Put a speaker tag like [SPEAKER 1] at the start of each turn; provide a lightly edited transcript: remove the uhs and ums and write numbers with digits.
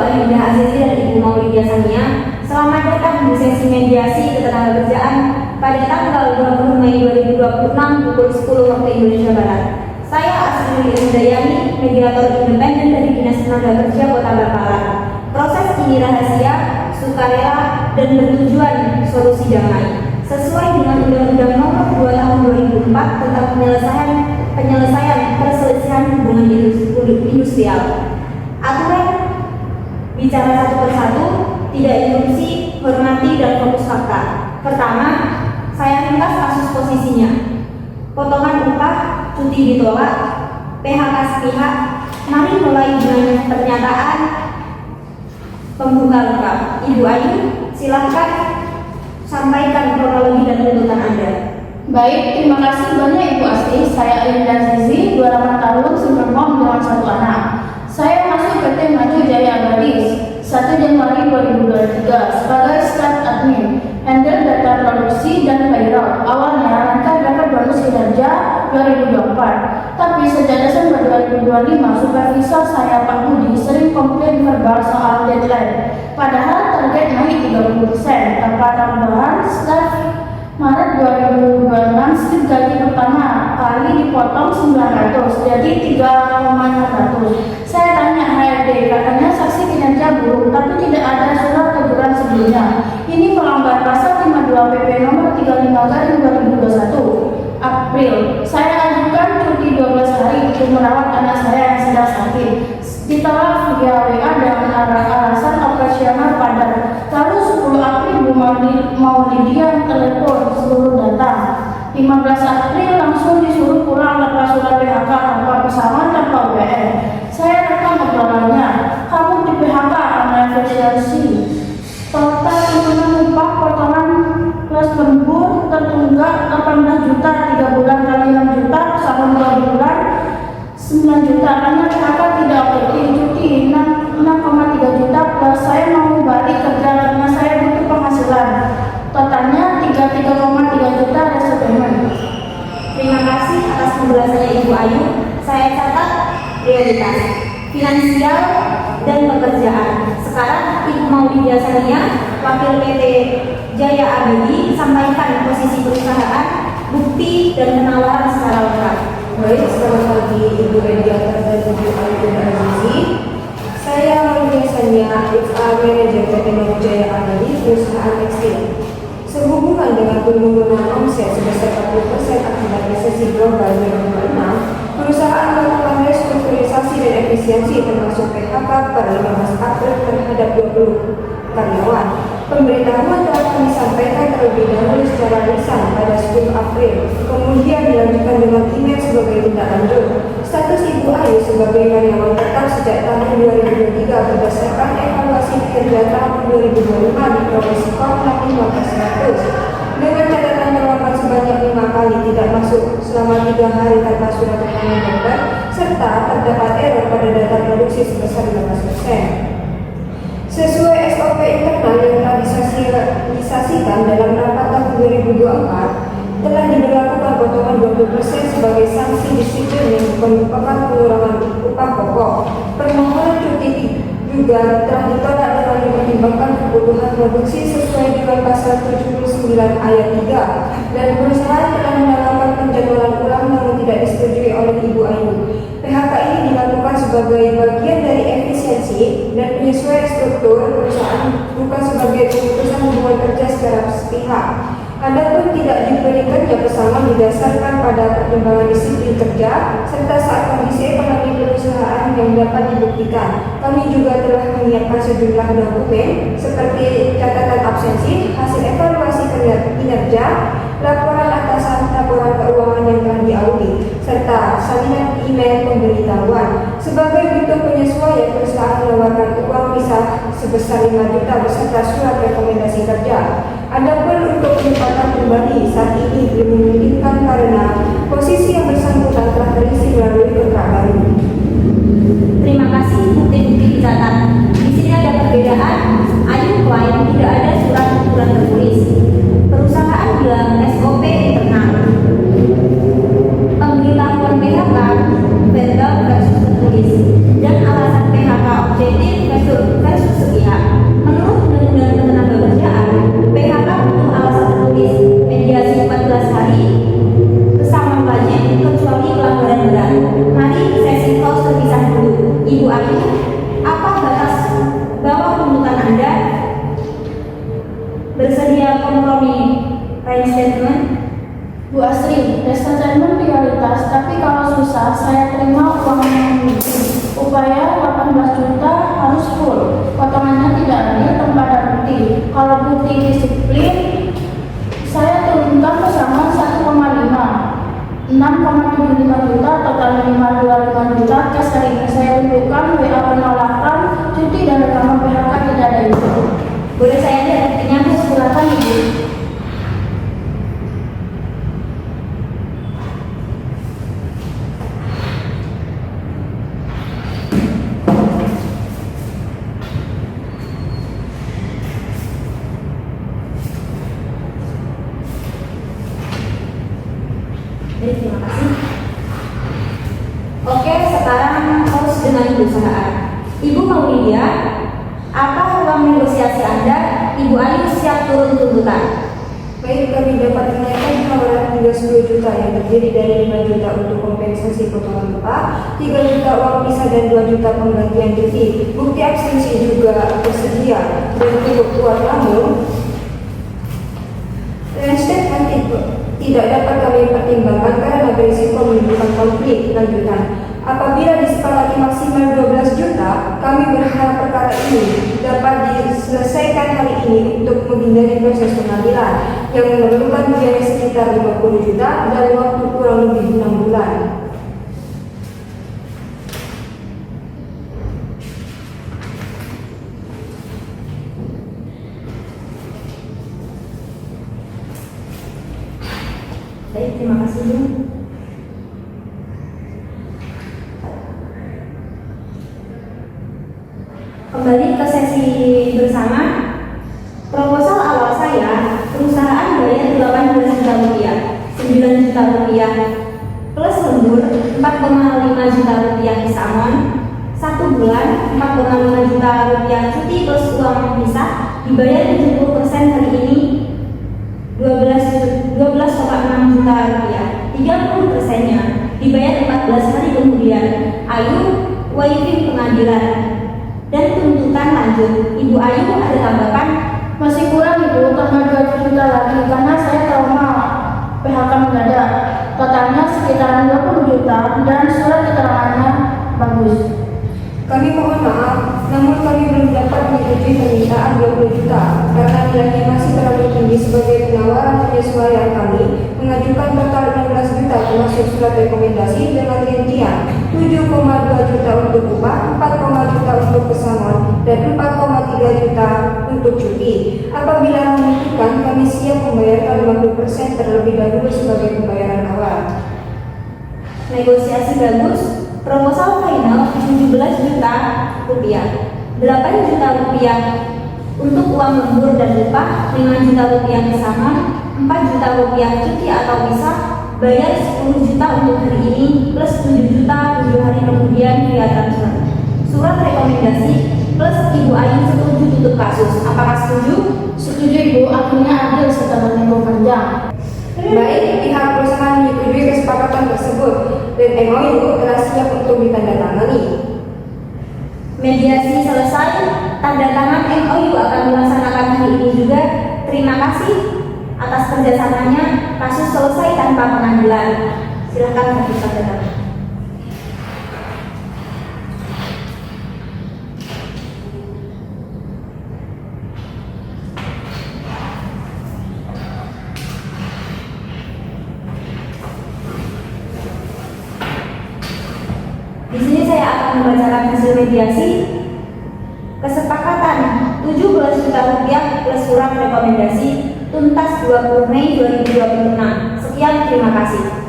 [SPEAKER 1] Ayu Azizi dan Ibu Maulidia Sania. Selamat datang di sesi mediasi ketenagakerjaan pada tanggal 20 Mei 2026 pukul 10 waktu Indonesia Barat. Saya Asri Indayani, mediator independen dari Dinas Tenaga Kerja Kota Bangkalan. Proses ini rahasia, sukarela, dan bertujuan solusi damai sesuai dengan Undang-Undang Nomor 2 Tahun 2004 tentang penyelesaian perselisihan hubungan industrial. Aturan bicara satu persatu, tidak interupsi, hormati, dan fokus fakta. Pertama, saya ringkas kasus posisinya. Potongan upah, cuti ditolak, PHK sepihak. Mari mulai dengan pernyataan pembuka lengkap. Ibu Ayu, silahkan sampaikan kronologi dan tuntutan Anda.
[SPEAKER 2] Baik, terima kasih banyak Ibu Asti. Saya Ayu Azizi, 28 tahun, single mom dengan 1 anak. Saya masuk PT Maju Jaya Abadis 1 Januari 2023 sebagai staff admin, handle data produksi dan payroll. Awalnya rangka dapat bonus kinerja 2024, tapi sejak Desember 2025 supervisor saya Pak Budi sering komplain verbal soal deadline. Padahal target naik 30%, tanpa tambahan staff Maret 2026 slip gaji pertama kali dipotong 900 jadi 3,600. Saya tanya HRD, katanya saksi kinerja buruk, tapi tidak ada surat teguran sebelumnya. Ini melanggar pasal 52 PP nomor 35/2021 April. Saya ajukan cuti 12 hari untuk merawat anak saya yang sedang sakit. Ditolak via WA dengan alasan operasional padat. Lalu 10 April Bu Maulidia telepon seluruh data. 15 April langsung disuruh pulang lepas surat PHK tanpa pesangon tanpa UPN. Saya rekam obrolannya. Kamu di PHK karena efisiensi. Total tuntutan upah potongan plus lembur tertunggak 18 juta 3 bulan kali 6 juta setahun 2 bulan 9 juta karena PHK tidak objektif cuti 6,3 juta plus saya mau balik kerja karena saya butuh penghasilan. Totalnya 3,3 juta restu payment.
[SPEAKER 1] Terima kasih atas penjelasannya Ibu Ayu. Saya catat prioritas finansial dan pekerjaan. Sekarang Ibu Maulidia Sania, Wakil PT Jaya Abadi, sampaikan posisi perusahaan, bukti, dan penawaran secara lengkap.
[SPEAKER 3] Baik, selamat pagi Ibu Mediator dan Ibu Ayu Azizi. Saya Maulidia Sania, HR Manager PT Jaya Abadi, perusahaan tekstil. Sehubungan dengan penurunan omset sebesar 40% akibat resesi global 2006, perusahaan melakukan restrukturisasi dan efisiensi termasuk PHK pada 15 April terhadap 20 karyawan. Pemberitahuan telah kami sampaikan terlebih dahulu secara lisan pada 10 April, kemudian dilanjutkan dengan email sebagai tindak lanjut. Status Ibu Ayu sebagai karyawan tetap sejak tahun 2023 berdasarkan evaluasi kinerja tahun 2025 di Provinsi Kontrak 1500 dengan catatan terlambat sebanyak 5 kali tidak masuk selama 3 hari tanpa surat keterangan dokter serta terdapat error pada data produksi sebesar 15%. Sesuai SOP internal yang telah disasikan dalam rapat tahun 2024, telah diberlakukan potongan 20% sebagai sanksi disiplin yang merupakan pengurangan upah pokok. Permohonan cuti juga telah ditolak dengan mempertimbangkan kebutuhan produksi sesuai dengan pasal 79 ayat 3 dan perusahaan telah melakukan penjadwalan ulang namun tidak disetujui oleh Ibu Ayu. PHK ini dilakukan sebagai bagian dari efisiensi dan penyesuaian struktur perusahaan, bukan sebagai keputusan hubungan kerja secara sepihak. Adapun tidak diberikannya pesangon didasarkan pada pertimbangan disiplin kerja serta saat kondisi ekonomi perusahaan yang dapat dibuktikan. Kami juga telah menyiapkan sejumlah dokumen seperti catatan absensi, hasil evaluasi kinerja, laporan atasan, laporan keuangan yang telah diaudit, serta salinan email pemberitahuan. Sebagai bentuk penyesuaian, perusahaan menawarkan uang misal sebesar 5 juta beserta surat rekomendasi kerja. Adapun untuk penempatan pribadi saat ini belum memungkinkan karena posisi yang bersangkutan telah terisi melalui kontrak baru.
[SPEAKER 1] Terima kasih, bukti-bukti dicatat. Di sini ada perbedaan. Ayu klaim tidak ada surat teguran tertulis. Perusahaan bilang SOP internal. Pemberitahuan PHK verbal versus tertulis dan alasan PHK objektif versus
[SPEAKER 2] Entertainment prioritas, tapi kalau susah saya terima uang yang lebih. Upaya 18 juta harus full. Potongannya tidak adil tanpa ada bukti. Kalau bukti disiplin, saya turunkan pesangon 1,5. 6,75 juta, total minimal 25 juta. Cash hari ini saya tunjukkan WA penolakan cuti dan rekaman PHK tidak ada itu.
[SPEAKER 1] Boleh saya lihat buktinya, Bu?
[SPEAKER 2] Silakan Ibu.
[SPEAKER 1] Baik, terima kasih. Oke, sekarang host dengan perusahaan. Ibu Maulidia, apa ruang negosiasi Anda? Ibu Ayu siap turun tuntutan.
[SPEAKER 3] Baik, kami dapat menaikkan penawaran hingga 10 juta yang terdiri dari 5 juta untuk kompensasi potongan upah, 3 juta uang pisah dan 2 juta penggantian cuti. Bukti absensi juga tersedia dan cukup kuat, namun statement itu tidak dapat kami pertimbangkan karena berisiko menimbulkan konflik lanjutan. Apabila disepakati maksimal 12 juta, kami berharap perkara ini dapat diselesaikan hari ini untuk menghindari proses pengadilan yang memerlukan biaya sekitar 50 juta dan waktu kurang lebih 6 bulan.
[SPEAKER 1] Baik, terima kasih, Bu. Kembali ke sesi bersama. Proposal awal saya, perusahaan bayar 18 juta rupiah, 9 juta rupiah plus lembur, 4,5 juta rupiah pesangon, 1 bulan, 4,5 juta rupiah cuti plus uang pisah, dibayar 70% hari ini, 12,6 juta rupiah. 30%-nya dibayar 14 hari kemudian. Ayu waiving pengadilan dan tuntutan lanjut. Ibu Ayu ada tanggapan?
[SPEAKER 2] Masih kurang Ibu, tambah 2 juta lagi karena saya trauma PHK mendadak. Totalnya sekitar 20 juta dan surat keterangannya bagus.
[SPEAKER 3] Kami mohon maaf, namun kami belum dapat menyetujui permintaan 20 juta karena nilainya masih terlalu tinggi sebagai penawaran penyesuaian kami mengajukan total 16 juta termasuk surat rekomendasi dengan rincian 7,2 juta untuk upah, 4, juta untuk pesangon, dan 4,3 juta untuk cuti. Apabila membutuhkan, kami siap membayarkan 50% terlebih dahulu sebagai pembayaran awal.
[SPEAKER 1] Negosiasi bagus. Proposal final 17 juta rupiah, 8 juta rupiah untuk uang lembur dan upah, 5 juta rupiah pesangon, 4 juta rupiah cuti atau pisah, bayar 10 juta untuk hari ini plus 7 juta 7 hari kemudian via transfer. Surat rekomendasi plus Ibu Ayu setuju tutup kasus. Apakah setuju?
[SPEAKER 2] Setuju Ibu, akhirnya adil setelah nego panjang.
[SPEAKER 3] Baik, pihak perusahaan menyetujui kesepakatan tersebut dan MOU telah siap untuk ditandatangani.
[SPEAKER 1] Mediasi selesai, tanda tangan MOU akan melaksanakan hari ini juga. Terima kasih atas kerjasamanya. Kasus selesai tanpa pengadilan. Silakan bagi tanda tangan. Di sini saya akan membacakan hasil mediasi. Kesepakatan 17 juta rupiah plus surat rekomendasi tuntas 20 Mei 2026. Sekian, terima kasih.